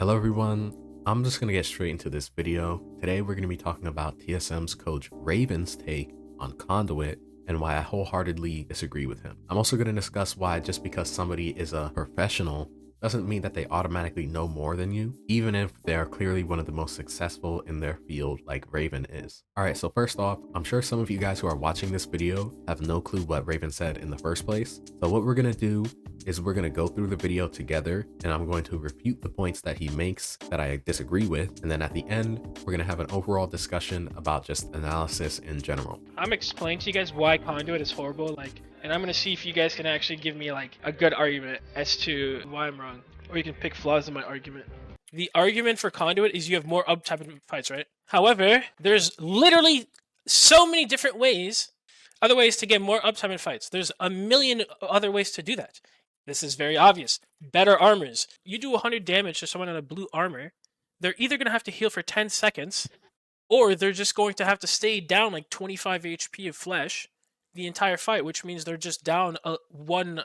Hello everyone, I'm just going to get straight into this video. Today we're going to be talking about TSM's coach Raven's take on Conduit and why I wholeheartedly disagree with him. I'm also going to discuss why just because somebody is a professional doesn't mean that they automatically know more than you, even if they are clearly one of the most successful in their field like Raven is. Alright, so first off, I'm sure some of you guys who are watching this video have no clue what Raven said in the first place. So what we're going to do is we're going to go through the video together and I'm going to refute the points that he makes that I disagree with. And then at the end, we're going to have an overall discussion about just analysis in general. I'm explaining to you guys why Conduit is horrible, and I'm going to see if you guys can actually give me a good argument as to why I'm wrong. Or you can pick flaws in my argument. The argument for Conduit is you have more uptime in fights, right? However, there's literally so many different ways, other ways to get more uptime in fights. There's a million other ways to do that. This is very obvious. Better armors. You do 100 damage to someone in a blue armor, they're either going to have to heal for 10 seconds, or they're just going to have to stay down 25 HP of flesh the entire fight, which means they're just down one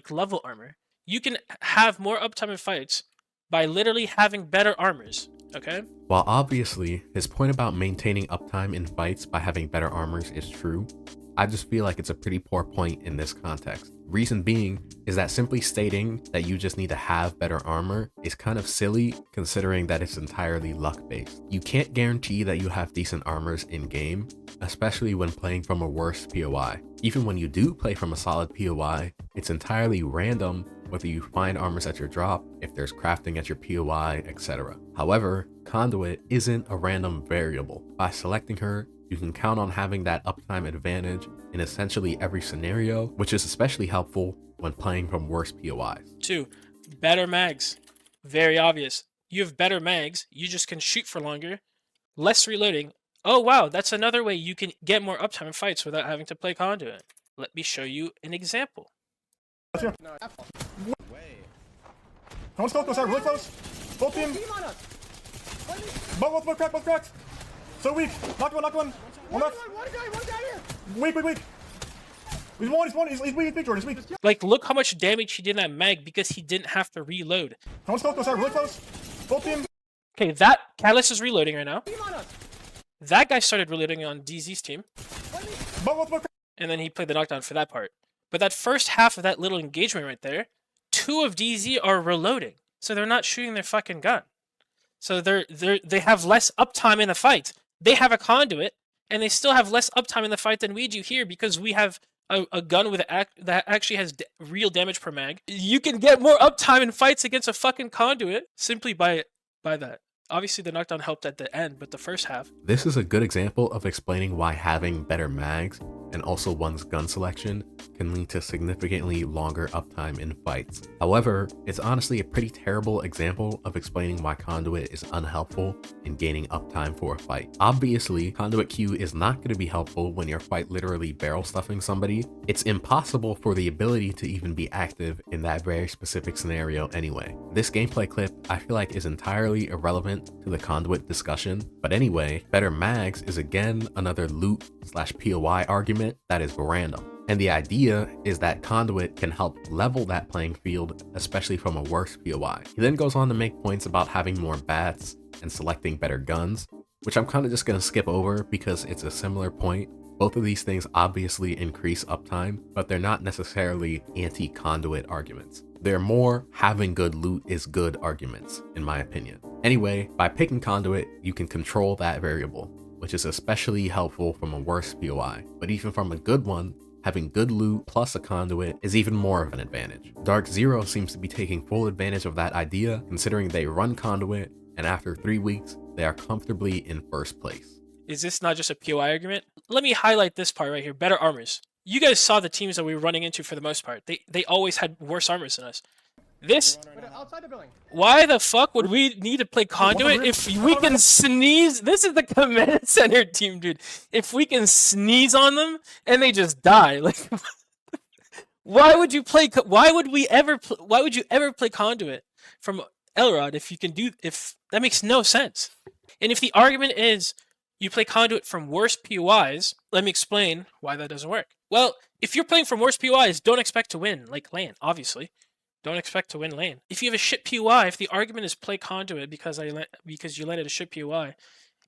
level armor. You can have more uptime in fights by literally having better armors, okay? While obviously his point about maintaining uptime in fights by having better armors is true, I just feel like it's a pretty poor point in this context. Reason being is that simply stating that you just need to have better armor is kind of silly considering that it's entirely luck based. You can't guarantee that you have decent armors in game, especially when playing from a worse POI. Even when you do play from a solid POI, it's entirely random whether you find armors at your drop, if there's crafting at your POI, etc. However, Conduit isn't a random variable. By selecting her, you can count on having that uptime advantage in essentially every scenario, which is especially helpful when playing from worse POIs. 2. Better mags. Very obvious. You have better mags, you just can shoot for longer, less reloading. Oh wow, that's another way you can get more uptime in fights without having to play Conduit. Let me show you an example. Come on, scope, go start really close. Both team. Both cracked, both cracked. So weak. Knocked one. One left. One guy here. Weak. He's weak, big Jordan, he's weak. Look how much damage he did in that mag because he didn't have to reload. Come on, scope, go start really close. Both team. Okay, that Catalyst is reloading right now. That guy started reloading on DZ's team. And then he played the knockdown for that part. But that first half of that little engagement right there, 2 of DZ are reloading. So they're not shooting their fucking gun. So they have less uptime in the fight. They have a Conduit, and they still have less uptime in the fight than we do here because we have a gun that actually has real damage per mag. You can get more uptime in fights against a fucking Conduit simply by that. Obviously, the knockdown helped at the end, but the first half. This is a good example of explaining why having better mags and also one's gun selection can lead to significantly longer uptime in fights. However, it's honestly a pretty terrible example of explaining why Conduit is unhelpful in gaining uptime for a fight. Obviously, Conduit Q is not going to be helpful when you're quite literally barrel stuffing somebody. It's impossible for the ability to even be active in that very specific scenario anyway. This gameplay clip I feel like is entirely irrelevant to the Conduit discussion, but anyway, better mags is again another loot/POI argument that is random. And the idea is that Conduit can help level that playing field, especially from a worse POI. He then goes on to make points about having more bats and selecting better guns, which I'm kind of just going to skip over because it's a similar point. Both of these things obviously increase uptime, but they're not necessarily anti-Conduit arguments. They're more having good loot is good arguments, in my opinion. Anyway, by picking Conduit, you can control that variable, which is especially helpful from a worse POI. But even from a good one, having good loot plus a Conduit is even more of an advantage. Dark Zero seems to be taking full advantage of that idea, considering they run Conduit, and after 3 weeks, they are comfortably in first place. Is this not just a POI argument? Let me highlight this part right here. Better armors. You guys saw the teams that we were running into for the most part. They always had worse armors than us. This? Why the fuck would we need to play Conduit if we can sneeze? This is the command center team, dude. If we can sneeze on them and they just die, why would you play? Why would you ever play Conduit from Elrod if that makes no sense? And if the argument is you play Conduit from worse POIs, let me explain why that doesn't work. Well, if you're playing from worse POIs, don't expect to win, like LAN, obviously. don't expect to win lane. If you have a shit POI, if the argument is play Conduit because you landed a shit POI,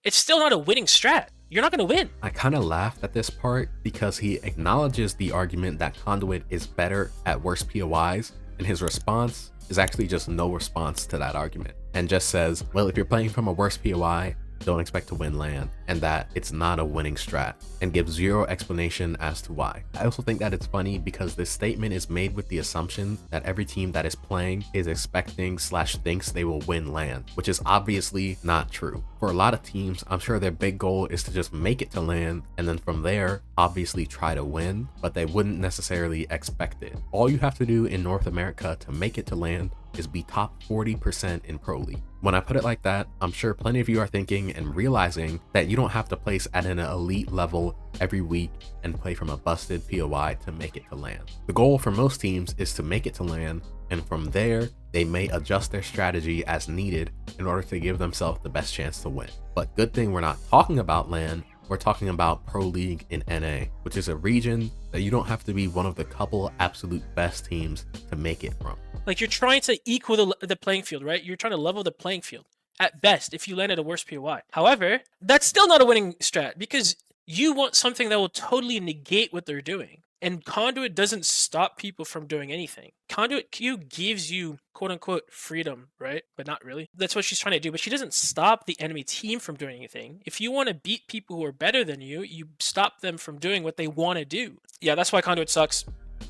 it's still not a winning strat. You're not going to win. I kind of laughed at this part because he acknowledges the argument that Conduit is better at worse POIs, and his response is actually just no response to that argument, and just says, well, if you're playing from a worse POI, don't expect to win LAN, and that it's not a winning strat, and gives zero explanation as to why. I also think that it's funny because this statement is made with the assumption that every team that is playing is expecting / thinks they will win LAN, which is obviously not true. For a lot of teams, I'm sure their big goal is to just make it to LAN, and then from there, obviously try to win, but they wouldn't necessarily expect it. All you have to do in North America to make it to LAN is be top 40% in Pro League. When I put it like that, I'm sure plenty of you are thinking and realizing that you don't have to place at an elite level every week and play from a busted POI to make it to LAN. The goal for most teams is to make it to LAN, and from there, they may adjust their strategy as needed in order to give themselves the best chance to win. But good thing we're not talking about LAN, we're talking about Pro League in NA, which is a region that you don't have to be one of the couple absolute best teams to make it from. Like, you're trying to equal the playing field, right? You're trying to level the playing field at best if you land at a worse POI. However, that's still not a winning strat because you want something that will totally negate what they're doing. And Conduit doesn't stop people from doing anything. Conduit Q gives you quote unquote freedom, right? But not really. That's what she's trying to do. But she doesn't stop the enemy team from doing anything. If you want to beat people who are better than you, you stop them from doing what they want to do. Yeah, that's why Conduit sucks.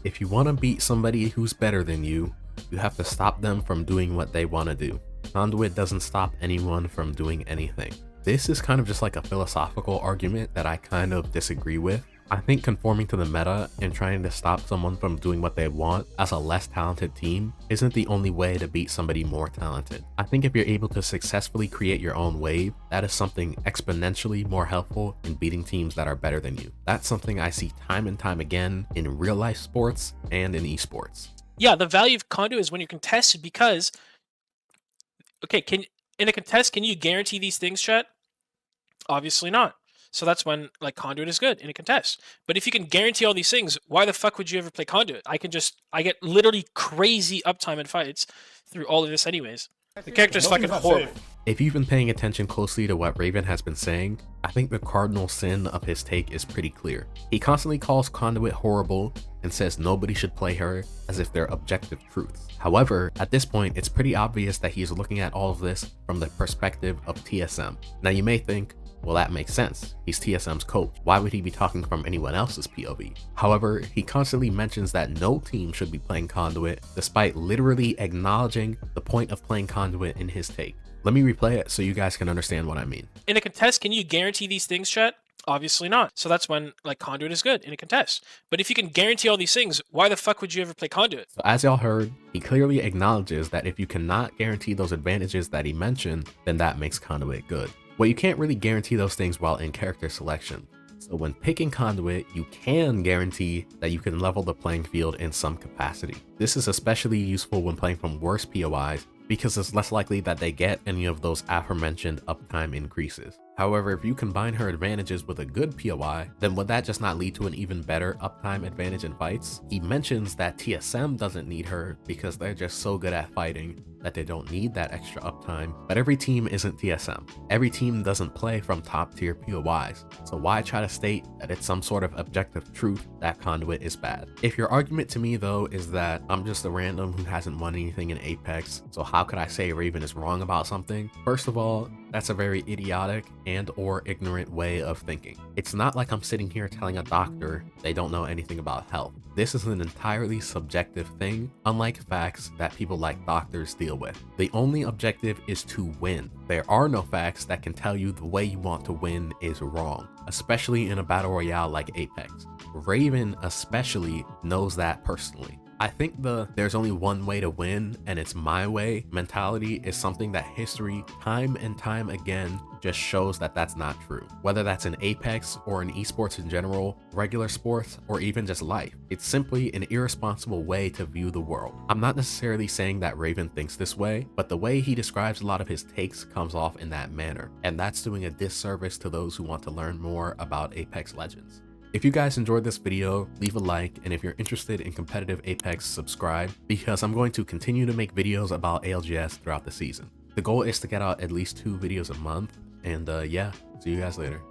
If you want to beat somebody who's better than you, you have to stop them from doing what they want to do. Conduit doesn't stop anyone from doing anything. This is kind of just like a philosophical argument that I kind of disagree with. I think conforming to the meta and trying to stop someone from doing what they want as a less talented team isn't the only way to beat somebody more talented. I think if you're able to successfully create your own wave, that is something exponentially more helpful in beating teams that are better than you. That's something I see time and time again in real life sports and in esports. Yeah, the value of Conduit is when you contest because, okay, in a contest, can you guarantee these things, chat? Obviously not. So that's when like Conduit is good in a contest. But if you can guarantee all these things, why the fuck would you ever play Conduit? I get literally crazy uptime in fights through all of this anyways. The character's fucking horrible. If you've been paying attention closely to what Raven has been saying, I think the cardinal sin of his take is pretty clear. He constantly calls Conduit horrible and says nobody should play her as if they're objective truths. However, at this point, it's pretty obvious that he is looking at all of this from the perspective of TSM. Now you may think, well, that makes sense. He's TSM's coach. Why would he be talking from anyone else's POV? However, he constantly mentions that no team should be playing Conduit, despite literally acknowledging the point of playing Conduit in his take. Let me replay it so you guys can understand what I mean. In a contest, can you guarantee these things, chat? Obviously not. So that's when like Conduit is good in a contest. But if you can guarantee all these things, why the fuck would you ever play Conduit? So as y'all heard, he clearly acknowledges that if you cannot guarantee those advantages that he mentioned, then that makes Conduit good. Well, you can't really guarantee those things while in character selection. So when picking Conduit, you can guarantee that you can level the playing field in some capacity. This is especially useful when playing from worse POIs because it's less likely that they get any of those aforementioned uptime increases. However, if you combine her advantages with a good POI, then would that just not lead to an even better uptime advantage in fights? He mentions that TSM doesn't need her because they're just so good at fighting that they don't need that extra uptime, but every team isn't TSM. Every team doesn't play from top tier POIs, so why try to state that it's some sort of objective truth that Conduit is bad? If your argument to me though is that I'm just a random who hasn't won anything in Apex, so how could I say Raven is wrong about something? First of all, that's a very idiotic and or ignorant way of thinking. It's not like I'm sitting here telling a doctor they don't know anything about health. This is an entirely subjective thing, unlike facts that people like doctors deal with. The only objective is to win. There are no facts that can tell you the way you want to win is wrong, especially in a battle royale like Apex. Raven especially knows that personally. I think the "there's only one way to win and it's my way" mentality is something that history time and time again just shows that that's not true. Whether that's in Apex or in esports in general, regular sports, or even just life. It's simply an irresponsible way to view the world. I'm not necessarily saying that Raven thinks this way, but the way he describes a lot of his takes comes off in that manner, and that's doing a disservice to those who want to learn more about Apex Legends. If you guys enjoyed this video, leave a like, and if you're interested in competitive Apex, subscribe, because I'm going to continue to make videos about ALGS throughout the season. The goal is to get out at least 2 videos a month, and yeah, see you guys later.